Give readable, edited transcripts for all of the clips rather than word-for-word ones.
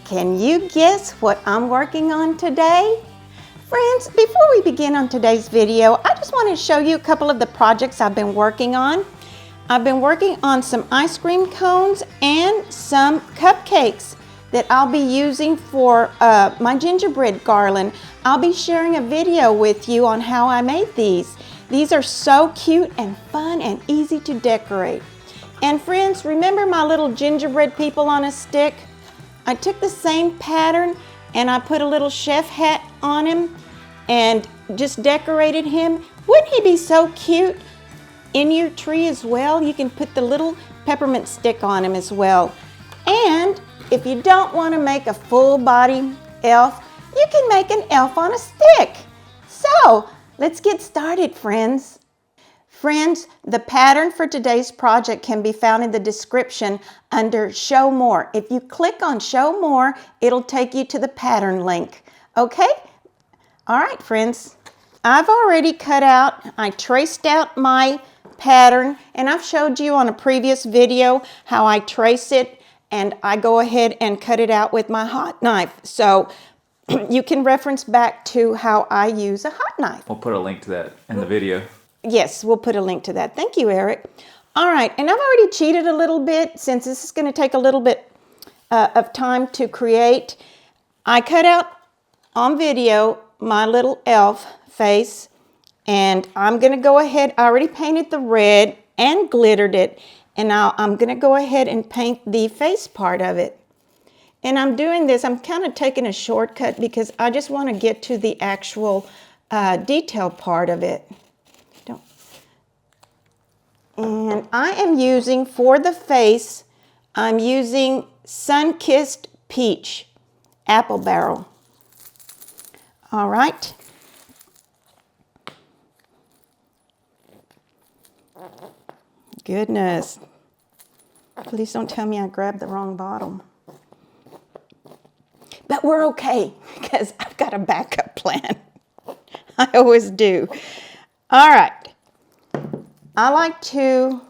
Can you guess what I'm working on today? Friends, before we begin on today's video, I just want to show you a couple of the projects I've been working on. I've been working on some ice cream cones and some cupcakes that I'll be using for my gingerbread garland. I'll be sharing a video with you on how I made these. These are so cute and fun and easy to decorate. And friends, remember my little gingerbread people on a stick? I took the same pattern and I put a little chef hat on him and just decorated him. Wouldn't he be so cute? In your tree as well, you can put the little peppermint stick on him as well. And if you don't want to make a full body elf, you can make an elf on a stick. So let's get started, friends. Friends, the pattern for today's project can be found in the description under Show More. If you click on Show More, it'll take you to the pattern link. Okay? All right, friends. I've already cut out, I traced out my pattern, and I've showed you on a previous video how I trace it, and I go ahead and cut it out with my hot knife. So you can reference back to how I use a hot knife. We'll put a link to that in the video. Yes, we'll put a link to that. Thank you, Eric. All right, and I've already cheated a little bit since this is going to take a little bit of time to create. I cut out on video my little elf face, and I'm going to go ahead. I already painted the red and glittered it, and now I'm going to go ahead and paint the face part of it. And I'm doing this, I'm kind of taking a shortcut because I just want to get to the actual detail part of it. And I am using, for the face, I'm using Sun-Kissed Peach Apple Barrel. All right. Goodness. Please don't tell me I grabbed the wrong bottle. But we're okay, because I've got a backup plan. I always do. All right. I like to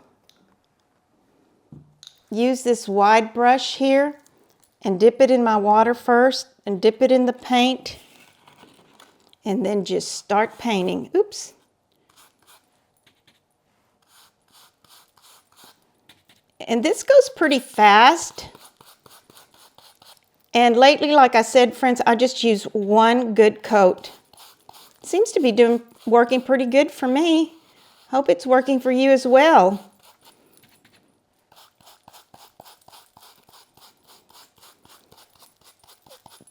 use this wide brush here and dip it in my water first and dip it in the paint and then just start painting. Oops. And this goes pretty fast. And lately, like I said, friends, I just use one good coat. Seems to be working pretty good for me. Hope it's working for you as well.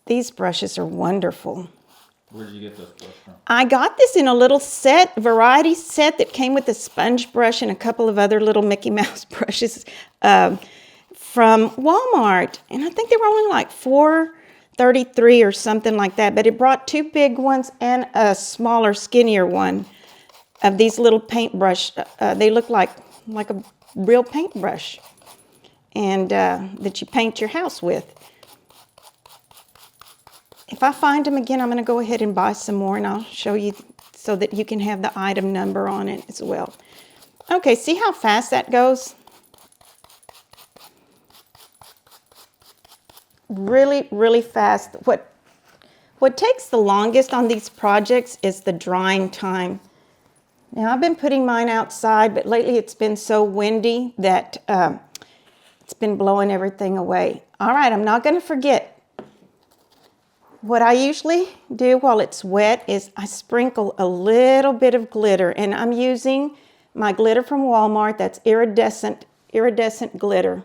These brushes are wonderful. Where did you get this brush from? I got this in a little set, variety set that came with a sponge brush and a couple of other little Mickey Mouse brushes from Walmart. And I think they were only like $4.33 or something like that. But it brought two big ones and a smaller, skinnier one of these little paintbrush. They look like a real paintbrush, and that you paint your house with. If I find them again, I'm going to go ahead and buy some more, and I'll show you so that you can have the item number on it as well. Okay, see how fast that goes? Really, really fast. What takes the longest on these projects is the drying time. Now, I've been putting mine outside, but lately it's been so windy that it's been blowing everything away. All right, I'm not going to forget. What I usually do while it's wet is I sprinkle a little bit of glitter, and I'm using my glitter from Walmart. That's iridescent glitter.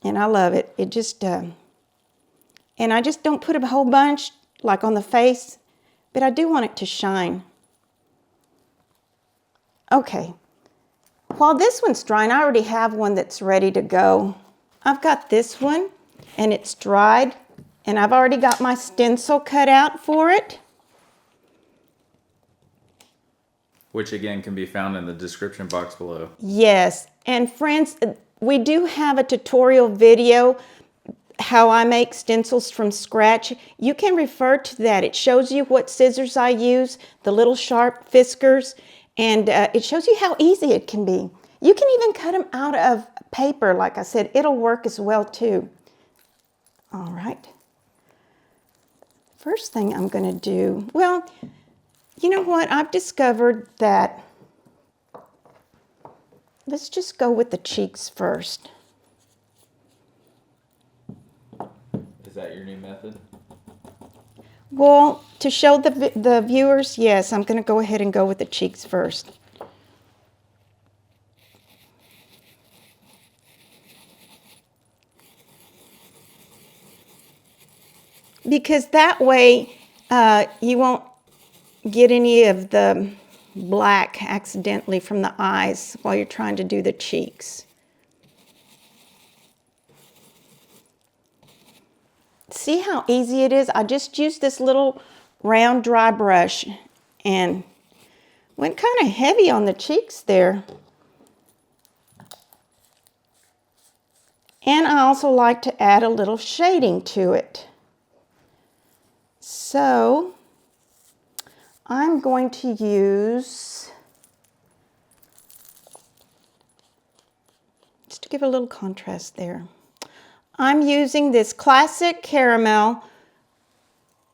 And I love it. It just, and I just don't put a whole bunch like on the face, but I do want it to shine. Okay, while this one's drying, I already have one that's ready to go. I've got this one, and it's dried, and I've already got my stencil cut out for it. Which again can be found in the description box below. Yes, and friends, we do have a tutorial video how I make stencils from scratch. You can refer to that. It shows you what scissors I use, the little sharp fiskers, and it shows you how easy it can be. You can even cut them out of paper, like I said. It'll work as well too. All right. First thing I'm going to do, well, you know what? I've discovered that, let's just go with the cheeks first. Is that your new method? Well, to show the viewers, yes, I'm going to go ahead and go with the cheeks first. Because that way you won't get any of the black accidentally from the eyes while you're trying to do the cheeks. See how easy it is? I just used this little round dry brush and went kind of heavy on the cheeks there. And I also like to add a little shading to it. So I'm going to use, just to give a little contrast there, I'm using this classic caramel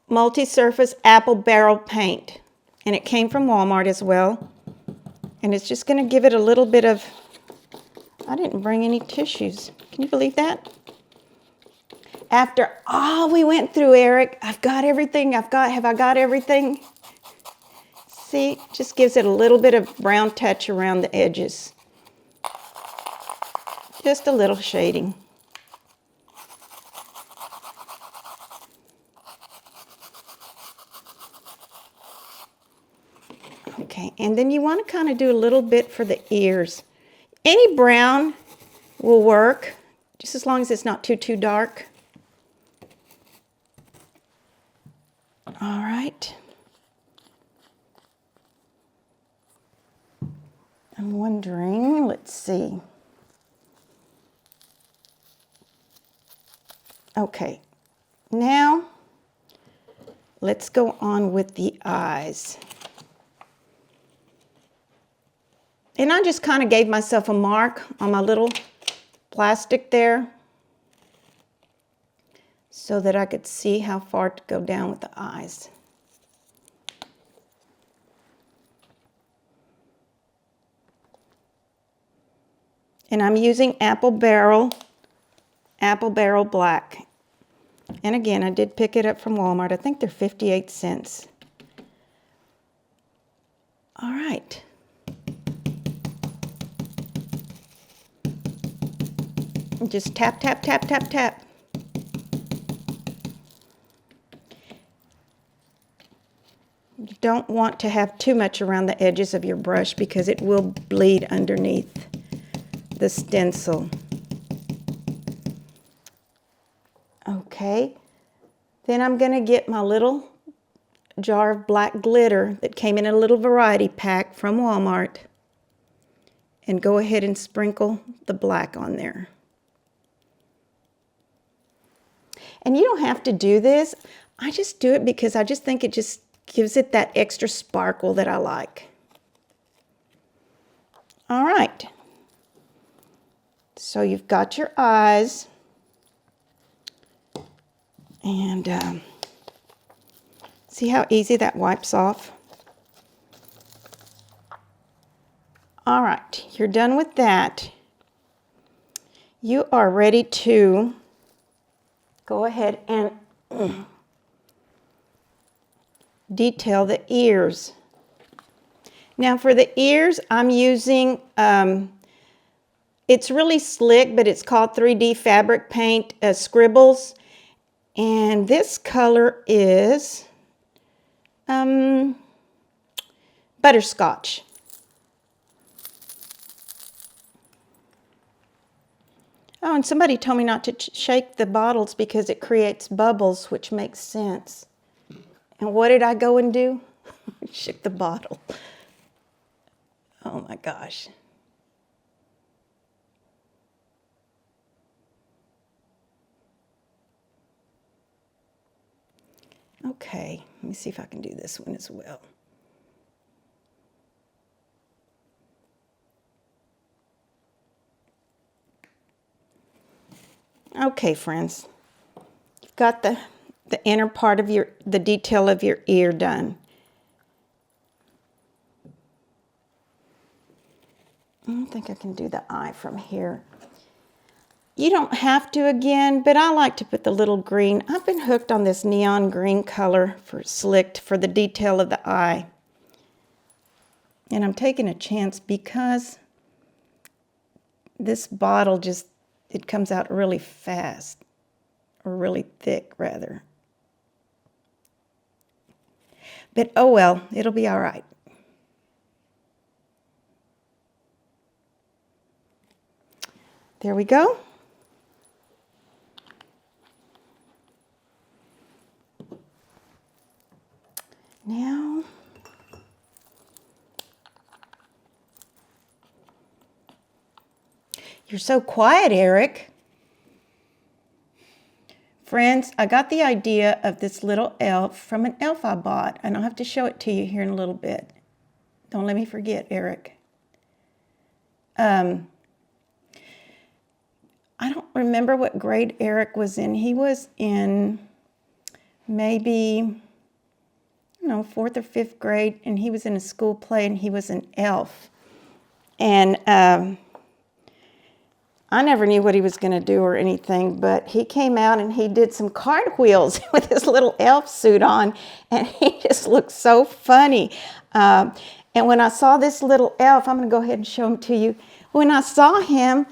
multi-surface apple barrel paint, and it came from Walmart as well, and it's just going to give it a little bit of, I didn't bring any tissues, can you believe that? After all we went through, Eric, I've got everything, have I got everything? See, just gives it a little bit of brown touch around the edges. Just a little shading. Okay, and then you want to kind of do a little bit for the ears. Any brown will work, just as long as it's not too dark. All right. I'm wondering, let's see. Okay, now let's go on with the eyes. And I just kind of gave myself a mark on my little plastic there so that I could see how far to go down with the eyes. And I'm using Apple Barrel Black. And again, I did pick it up from Walmart. I think they're 58 cents. All right. Just tap, tap, tap, tap, tap. You don't want to have too much around the edges of your brush because it will bleed underneath the stencil. Okay, then I'm going to get my little jar of black glitter that came in a little variety pack from Walmart and go ahead and sprinkle the black on there. And you don't have to do this. I just do it because I just think it just gives it that extra sparkle that I like. All right. So you've got your eyes. And see how easy that wipes off? All right, you're done with that. You are ready to go ahead and detail the ears. Now for the ears, I'm using, it's really slick, but it's called 3D Fabric Paint Scribbles. And this color is butterscotch. Oh, and somebody told me not to shake the bottles because it creates bubbles, which makes sense. And what did I go and do? Shake the bottle. Oh my gosh. Okay, let me see if I can do this one as well. Okay, friends. got the inner part of the detail of your ear done. I don't think I can do the eye from here. You don't have to again, but I like to put the little green. I've been hooked on this neon green color for slicked for the detail of the eye. And I'm taking a chance because this bottle just, it comes out really fast, or really thick rather. But oh well, it'll be all right. There we go. Now, you're so quiet, Eric. Friends, I got the idea of this little elf from an elf I bought, and I'll have to show it to you here in a little bit. Don't let me forget, Eric. I don't remember what grade Eric was in. He was in maybe, I don't know, 4th or 5th grade, and he was in a school play, and he was an elf. And I never knew what he was going to do or anything, but he came out and he did some cartwheels with his little elf suit on, and he just looked so funny. And when I saw this little elf, I'm going to go ahead and show him to you. When I saw him,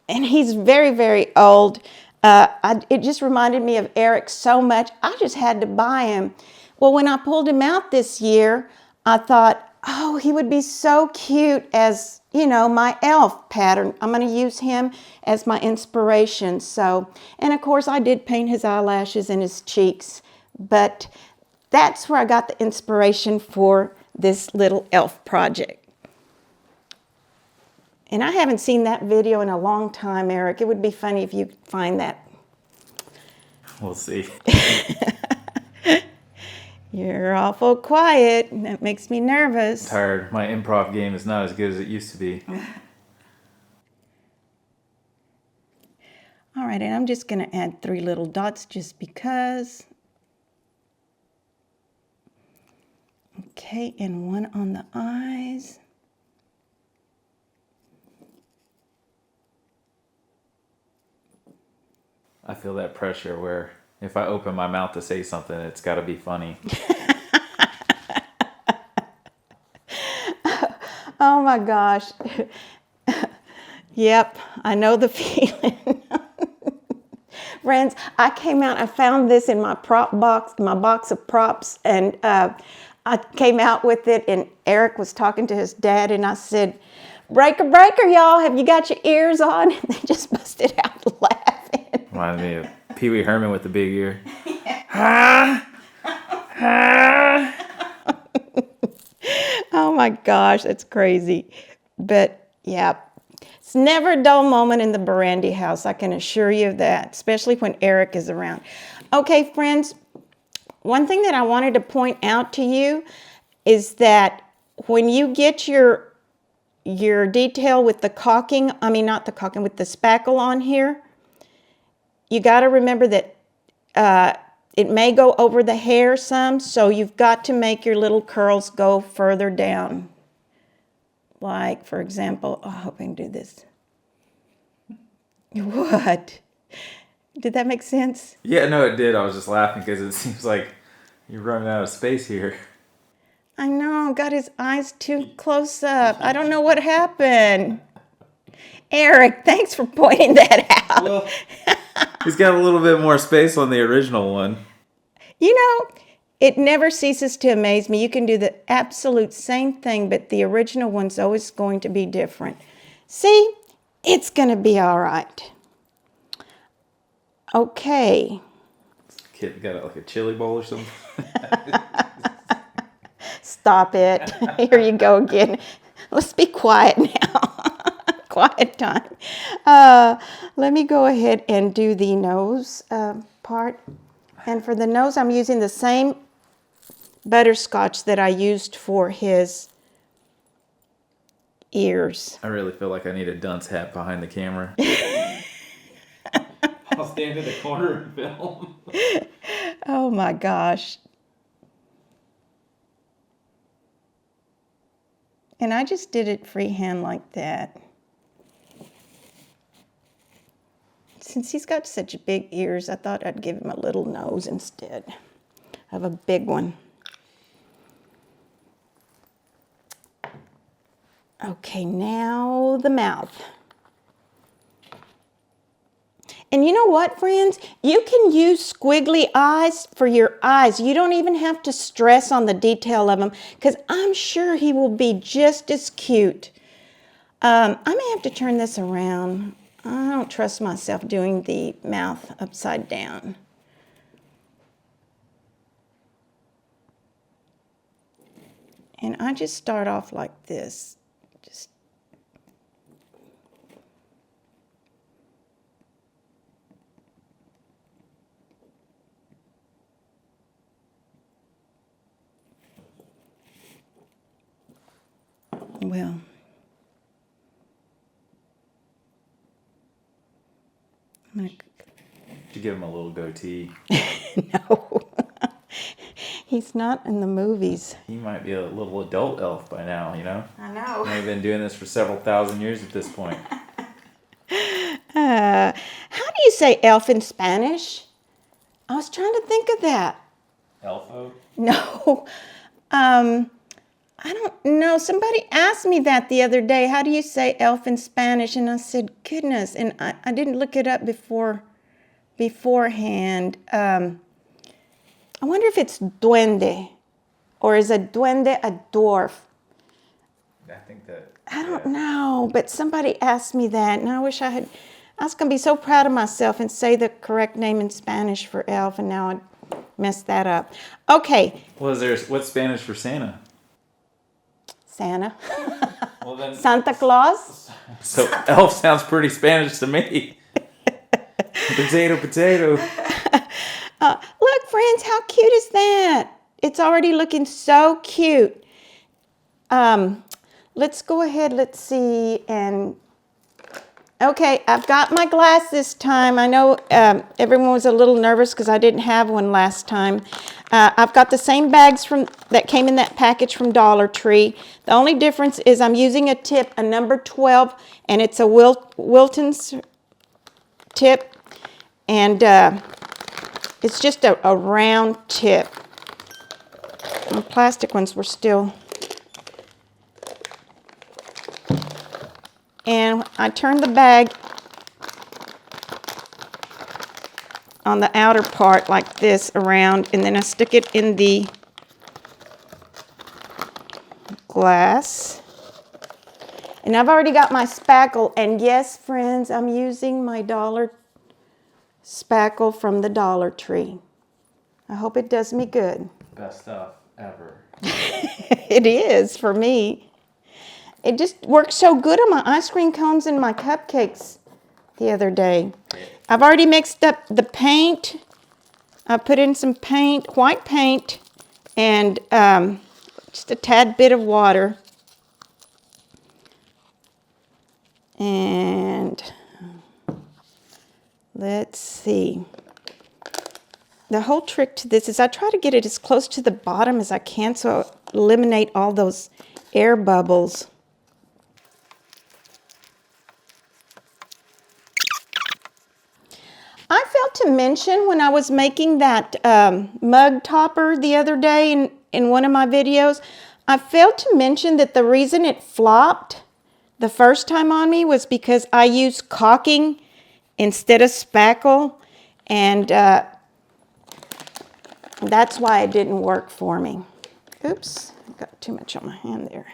and he's very, very old, it just reminded me of Eric so much, I just had to buy him. Well, when I pulled him out this year, I thought, oh, he would be so cute as, you know, my elf pattern. I'm going to use him as my inspiration. So, and of course I did paint his eyelashes and his cheeks, but that's where I got the inspiration for this little elf project. And I haven't seen that video in a long time, Eric. It would be funny if you find that. We'll see. You're awful quiet. That makes me nervous. I'm tired. My improv game is not as good as it used to be. All right, and I'm just going to add 3 little dots just because. Okay, and 1 on the eyes. I feel that pressure where if I open my mouth to say something, it's got to be funny. Oh my gosh. Yep, I know the feeling. Friends, I came out, I found this in my prop box, my box of props, and I came out with it, and Eric was talking to his dad, and I said, breaker, breaker, y'all, have you got your ears on? And they just busted out laughing. Reminds me of Pee Wee Herman with the big ear. Ha! Ha! Oh my gosh, that's crazy. But yeah, it's never a dull moment in the Barrandey house. I can assure you of that, especially when Eric is around. Okay, friends, one thing that I wanted to point out to you is that when you get your detail with the caulking, I mean not the caulking, with the spackle on here, you got to remember that it may go over the hair some, so you've got to make your little curls go further down. Like, for example, oh, I hope I can do this. What? Did that make sense? Yeah, no, it did. I was just laughing because it seems like you're running out of space here. I know, got his eyes too close up. I don't know what happened. Eric, thanks for pointing that out. Well, he's got a little bit more space on the original one. You know, it never ceases to amaze me. You can do the absolute same thing, but the original one's always going to be different. See, it's going to be all right. Okay. Kid got like a chili bowl or something. Stop it. Here you go again. Let's be quiet now. Quiet time. Let me go ahead and do the nose part. And for the nose, I'm using the same butterscotch that I used for his ears. I really feel like I need a dunce hat behind the camera. I'll stand in the corner and film. Oh my gosh. And I just did it freehand like that. Since he's got such big ears, I thought I'd give him a little nose instead of a big one. Okay, now the mouth. And you know what, friends? You can use squiggly eyes for your eyes. You don't even have to stress on the detail of them, because I'm sure he will be just as cute. I may have to turn this around. I don't trust myself doing the mouth upside down. And I just start off like this. Just well, I'm gonna To give him a little goatee. no. He's not in the movies. He might be a little adult elf by now, you know? I know. They've been doing this for several thousand years at this point. How do you say elf in Spanish? I was trying to think of that. Elfo? No. I don't know. Somebody asked me that the other day. How do you say elf in Spanish? And I said, goodness. And I didn't look it up beforehand. I wonder if it's duende, or is a duende a dwarf? I think that... I don't know, but somebody asked me that, and I wish I had. I was going to be so proud of myself and say the correct name in Spanish for elf, and now I messed that up. Okay. What's Spanish for Santa? Santa. Well, then, Santa Claus. so elf sounds pretty Spanish to me. Potato, potato. Look, friends, how cute is that? It's already looking so cute. Let's go ahead, let's see, and okay, I've got my glass this time. I know everyone was a little nervous because I didn't have one last time. I've got the same bags that came in that package from Dollar Tree. The only difference is I'm using a tip, a number 12, and it's a Wilton's tip, and it's just a round tip. The plastic ones were still... And I turn the bag on the outer part like this around, and then I stick it in the glass. And I've already got my spackle, and yes, friends, I'm using my dollar spackle from the Dollar Tree. I hope it does me good. Best stuff ever. It is for me. It just worked so good on my ice cream cones and my cupcakes the other day. I've already mixed up the paint. I put in some paint, white paint, and just a tad bit of water. And let's see. The whole trick to this is I try to get it as close to the bottom as I can so I eliminate all those air bubbles. I failed to mention when I was making that mug topper the other day in one of my videos, I failed to mention that the reason it flopped the first time on me was because I used caulking instead of spackle, and that's why it didn't work for me. Oops, I got too much on my hand there.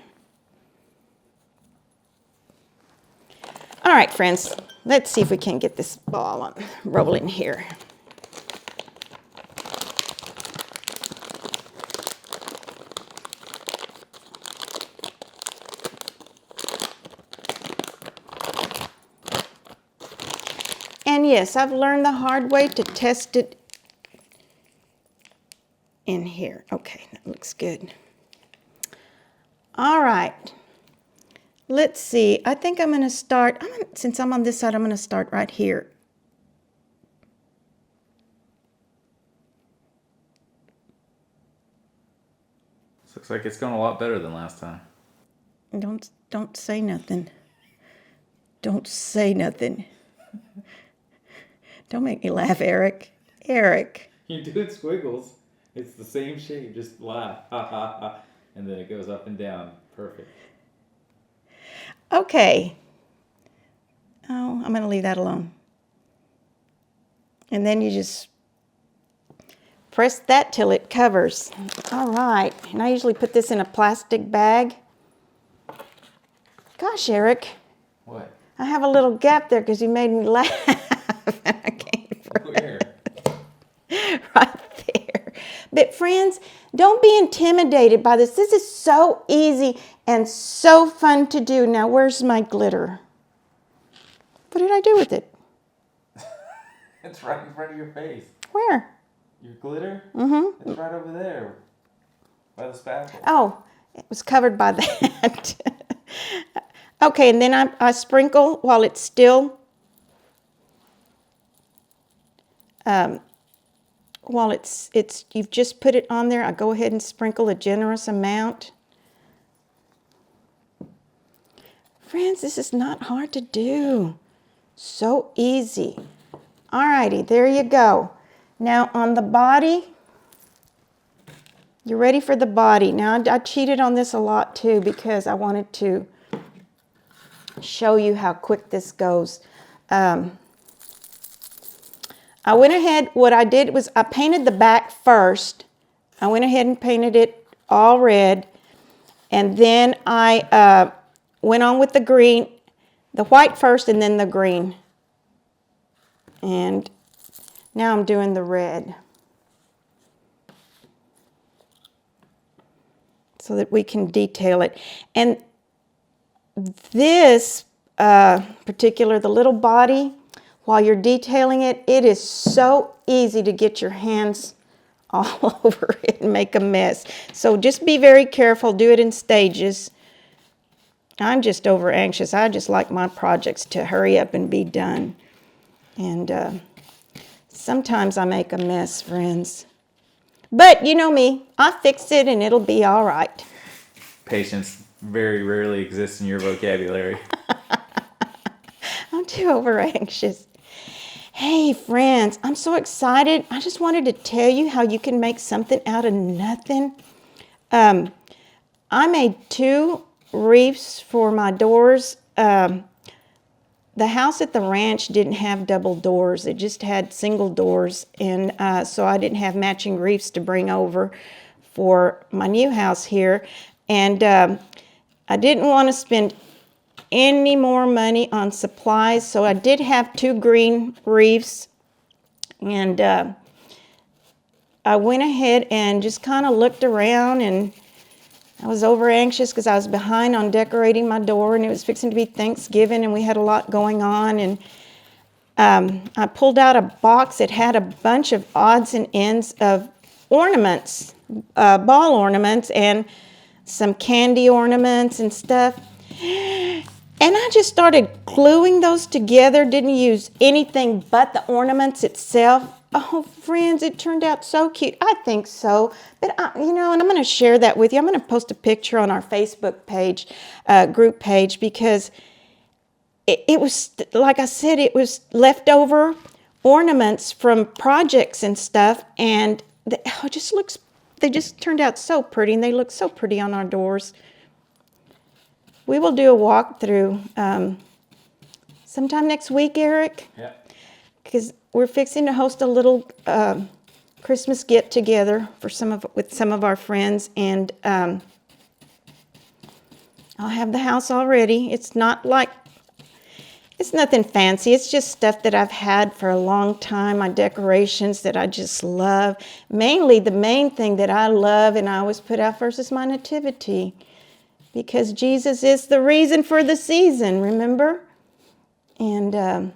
All right, friends, let's see if we can get this ball rolling here. And yes, I've learned the hard way to test it in here. Okay, that looks good. All right. Let's see, I think I'm going to start, since I'm on this side, I'm going to start right here. Looks like it's going a lot better than last time. Don't say nothing. Don't say nothing. Don't make me laugh, Eric. Eric. You do it squiggles. It's the same shape. Just laugh. Ha ha ha. And then it goes up and down. Perfect. Okay. Oh, I'm going to leave that alone. And then you just press that till it covers. All right. And I usually put this in a plastic bag. Gosh, Eric. What? I have a little gap there because you made me laugh. And I can't Where? Right there. But friends, don't be intimidated by this. This is so easy and so fun to do. Now, where's my glitter? What did I do with it? It's right in front of your face. Where? Your glitter? Mm-hmm. It's right over there. By the spackle. Oh, it was covered by that. Okay, and then I sprinkle while it's still, while it's you've just put it on there, I go ahead and sprinkle a generous amount. Friends, this is not hard to do. So easy. Alrighty, there you go. Now on the body, you're ready for the body. Now I cheated on this a lot too because I wanted to show you how quick this goes. I went ahead, what I did was I painted the back first. I went ahead and painted it all red. And then I went on with the green, the white first and then the green. And now I'm doing the red. So that we can detail it. And this particular, the little body, while you're detailing it, it is so easy to get your hands all over it and make a mess. So just be very careful, do it in stages. I'm just over anxious. I just like my projects to hurry up and be done. And sometimes I make a mess, friends. But you know me, I fix it and it'll be all right. Patience very rarely exists in your vocabulary. I'm too over anxious. Hey friends, I'm so excited. I just wanted to tell you how you can make something out of nothing. I made 2 reefs for my doors. The house at the ranch didn't have double doors. It just had single doors. And so I didn't have matching reefs to bring over for my new house here. And I didn't want to spend any more money on supplies. So I did have 2 green reefs. And I went ahead and just kind of looked around, and I was over anxious because I was behind on decorating my door, and it was fixing to be Thanksgiving, and we had a lot going on. And I pulled out a box that had a bunch of odds and ends of ornaments, ball ornaments, and some candy ornaments and stuff. And I just started gluing those together, didn't use anything but the ornaments itself. Oh, friends, it turned out so cute. I think so. But, and I'm going to share that with you. I'm going to post a picture on our Facebook page, group page, because it was, like I said, it was leftover ornaments from projects and stuff. And they just turned out so pretty, and they look so pretty on our doors. We will do a walkthrough sometime next week, Eric. Yeah. Because we're fixing to host a little Christmas get-together with some of our friends, and I'll have the house all ready. It's nothing fancy. It's just stuff that I've had for a long time, my decorations that I just love. Mainly, the main thing that I love and I always put out first is my nativity, because Jesus is the reason for the season, remember? And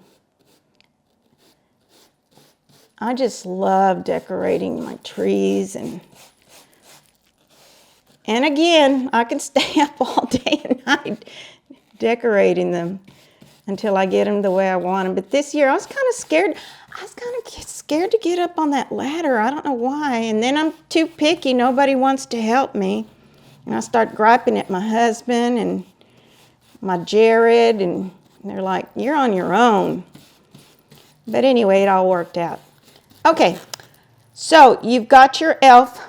I just love decorating my trees, and again, I can stay up all day and night decorating them until I get them the way I want them. But this year, I was kind of scared. I was kind of scared to get up on that ladder. I don't know why. And then I'm too picky. Nobody wants to help me. And I start griping at my husband and my Jared, and they're like, you're on your own. But anyway, it all worked out. Okay, so you've got your elf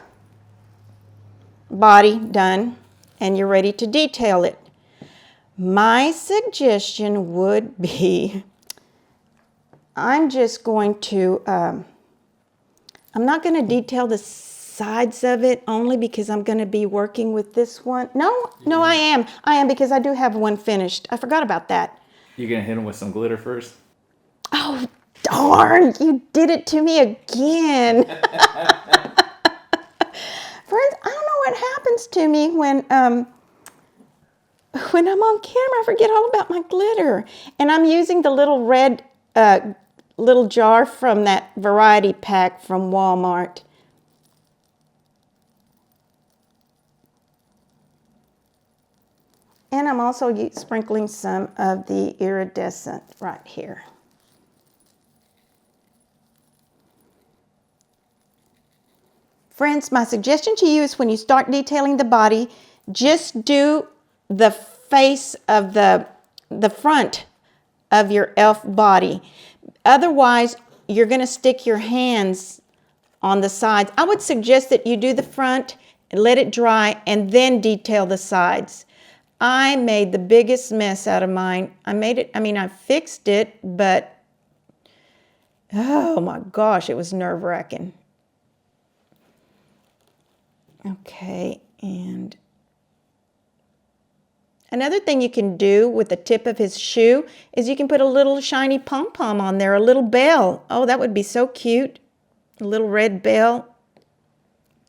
body done, and you're ready to detail it. My suggestion would be, I'm just going to, I'm not going to detail the sides of it only because I'm going to be working with this one. No, I am because I do have one finished. I forgot about that. You're going to hit them with some glitter first? Oh, darn, you did it to me again. Friends, I don't know what happens to me when I'm on camera. I forget all about my glitter. And I'm using the little red little jar from that variety pack from Walmart. And I'm also sprinkling some of the iridescent right here. Friends, my suggestion to you is when you start detailing the body, just do the face of the front of your elf body. Otherwise, you're going to stick your hands on the sides. I would suggest that you do the front and let it dry and then detail the sides. I made the biggest mess out of mine. I fixed it, but oh my gosh, it was nerve-wracking. Okay, and another thing you can do with the tip of his shoe is you can put a little shiny pom-pom on there, a little bell. Oh, that would be so cute. A little red bell,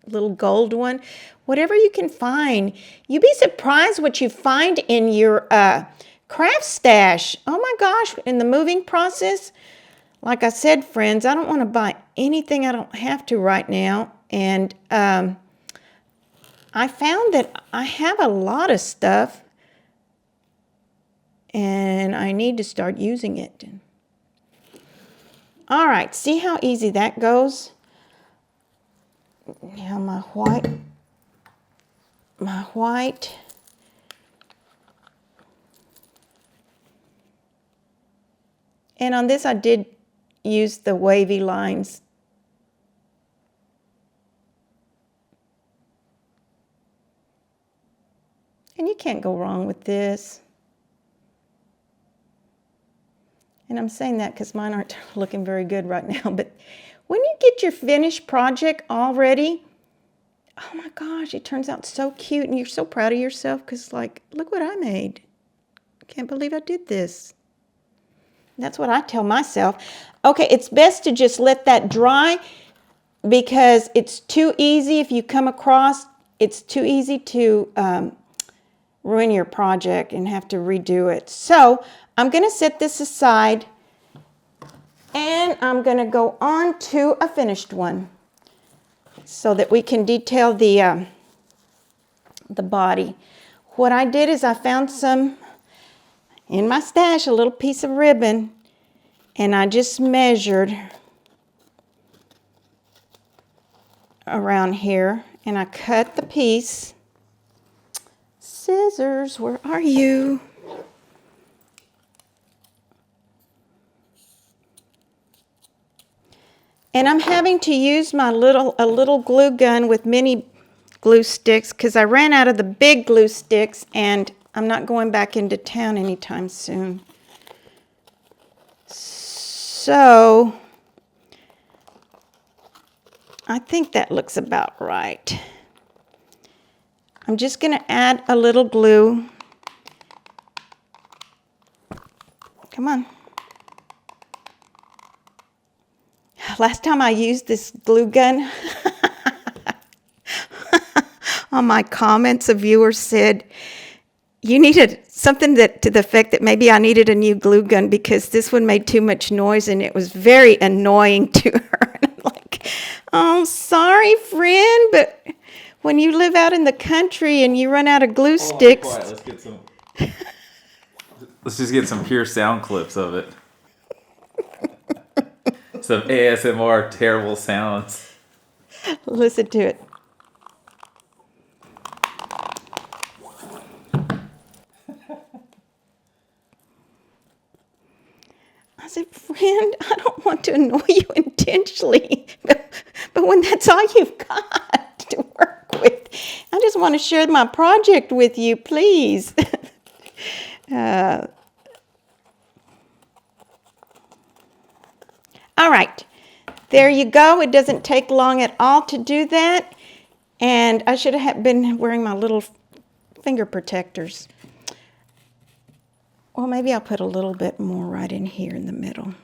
a little gold one. Whatever you can find. You'd be surprised what you find in your craft stash. Oh my gosh, in the moving process. Like I said, friends, I don't want to buy anything I don't have to right now. And I found that I have a lot of stuff and I need to start using it. All right, see how easy that goes? Now my white. And on this I did use the wavy lines. And you can't go wrong with this. And I'm saying that because mine aren't looking very good right now. But when you get your finished project all ready, oh my gosh, it turns out so cute. And you're so proud of yourself because, like, look what I made. Can't believe I did this. That's what I tell myself. Okay, it's best to just let that dry because it's too easy if you come across, it's too easy to ruin your project and have to redo it. So I'm going to set this aside and I'm going to go on to a finished one so that we can detail the body. What I did is I found some in my stash, a little piece of ribbon, and I just measured around here and I cut the piece. Scissors, where are you? And I'm having to use my a little glue gun with mini glue sticks because I ran out of the big glue sticks and I'm not going back into town anytime soon. So I think that looks about right. I'm just going to add a little glue. Come on. Last time I used this glue gun, on my comments, a viewer said, you needed something to the effect that maybe I needed a new glue gun because this one made too much noise and it was very annoying to her. And I'm like, oh, sorry, friend, but when you live out in the country and you run out of glue sticks. Quiet. Let's just get some pure sound clips of it. Some ASMR terrible sounds. Listen to it. said, friend, I don't want to annoy you intentionally, but when that's all you've got to work with, I just want to share my project with you, please. All right, there you go. It doesn't take long at all to do that. And I should have been wearing my little finger protectors. Well, maybe I'll put a little bit more right in here in the middle.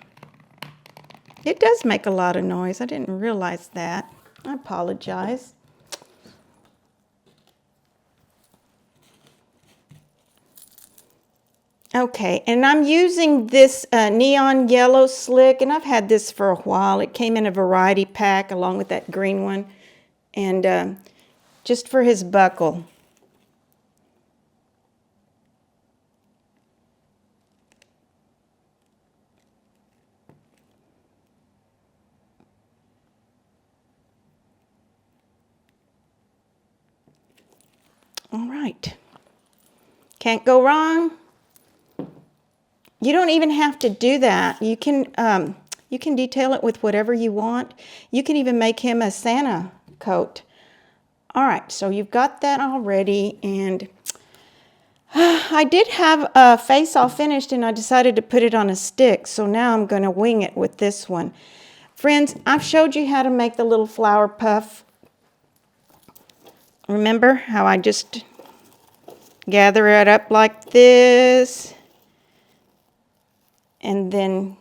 It does make a lot of noise. I didn't realize that. I apologize. Okay, and I'm using this neon yellow slick, and I've had this for a while. It came in a variety pack along with that green one, and just for his buckle. All right, can't go wrong. You don't even have to do that. You can detail it with whatever you want. You can even make him a Santa coat. All right, so you've got that already, and I did have a face all finished, and I decided to put it on a stick, so now I'm going to wing it with this one. Friends, I've showed you how to make the little flower puff. Remember how I just gather it up like this, and then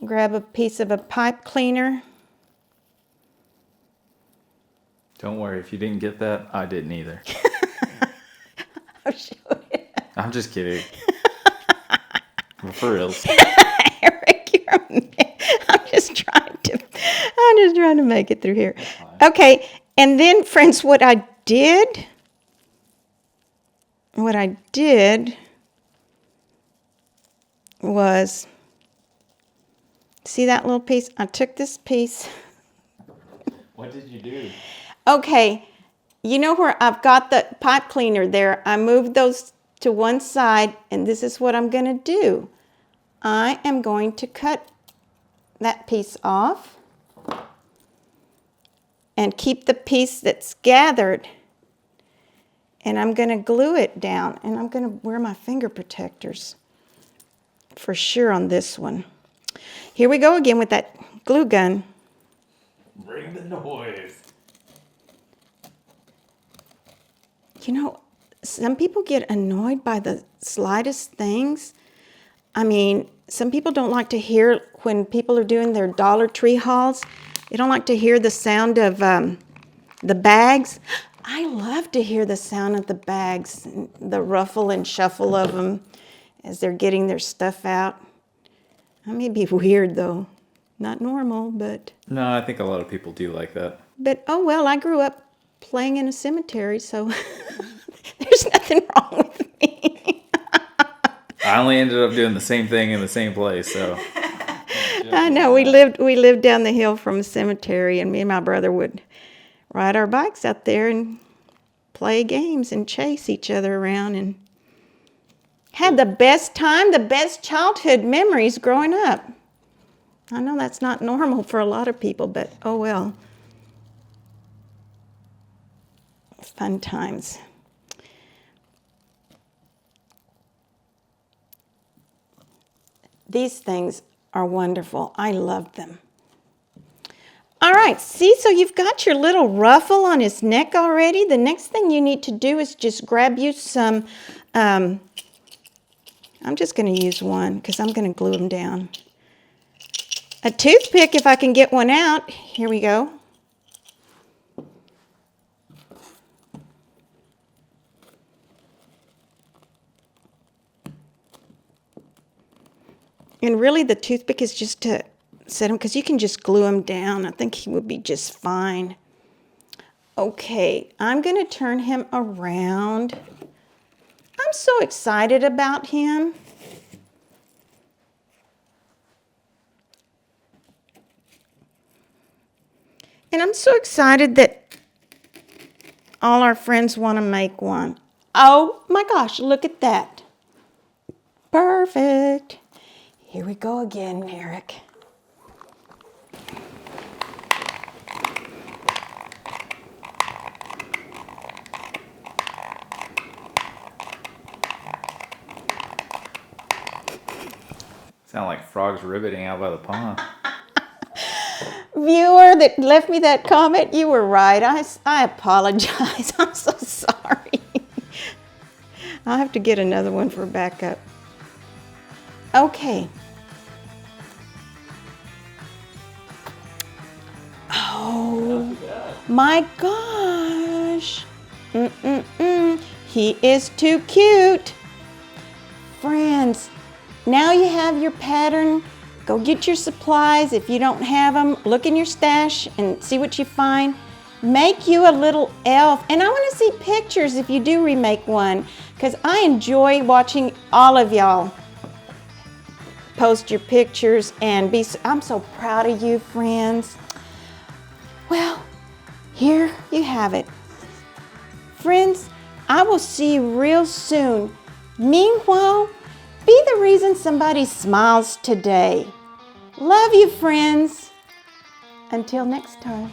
grab a piece of a pipe cleaner. Don't worry, if you didn't get that, I didn't either. I'll show you. I'm just kidding. Well, for real. Eric, you're a man. I'm just trying to make it through here. Okay, and then friends, what I did was, see that little piece? I took this piece. What did you do? Okay, you know where I've got the pipe cleaner there? I moved those to one side, and this is what I'm going to do. I am going to cut that piece off and keep the piece that's gathered, and I'm going to glue it down, and I'm going to wear my finger protectors for sure on this one. Here we go again with that glue gun. Bring the noise. You know, some people get annoyed by the slightest things. I mean, some people don't like to hear when people are doing their Dollar Tree hauls. They don't like to hear the sound of the bags. I love to hear the sound of the bags, the ruffle and shuffle of them as they're getting their stuff out. That may be weird, though. Not normal, but... No, I think a lot of people do like that. But, oh well, I grew up playing in a cemetery, so there's nothing wrong with me. I only ended up doing the same thing in the same place, so... I know, we lived down the hill from a cemetery, and me and my brother would ride our bikes out there and play games and chase each other around, and had the best time, the best childhood memories growing up. I know that's not normal for a lot of people, but oh well. Fun times. These things are wonderful. I love them. All right, see, so you've got your little ruffle on his neck already. The next thing you need to do is just grab you some, I'm just going to use one because I'm going to glue them down. A toothpick if I can get one out. Here we go. And really the toothpick is just to set them, because you can just glue them down. I think he would be just fine. Okay, I'm going to turn him around. I'm so excited about him. And I'm so excited that all our friends want to make one. Oh my gosh, look at that. Perfect. Here we go again, Eric. Sound like frogs ribbiting out by the pond. Viewer that left me that comment, you were right. I apologize. I'm so sorry. I'll have to get another one for backup. Okay. Oh my gosh. He is too cute. Friends, now you have your pattern. Go get your supplies. If you don't have them, look in your stash and see what you find. Make you a little elf. And I want to see pictures if you do remake one, because I enjoy watching all of y'all post your pictures and I'm so proud of you, friends. Well, here you have it. Friends, I will see you real soon. Meanwhile, be the reason somebody smiles today. Love you, friends. Until next time.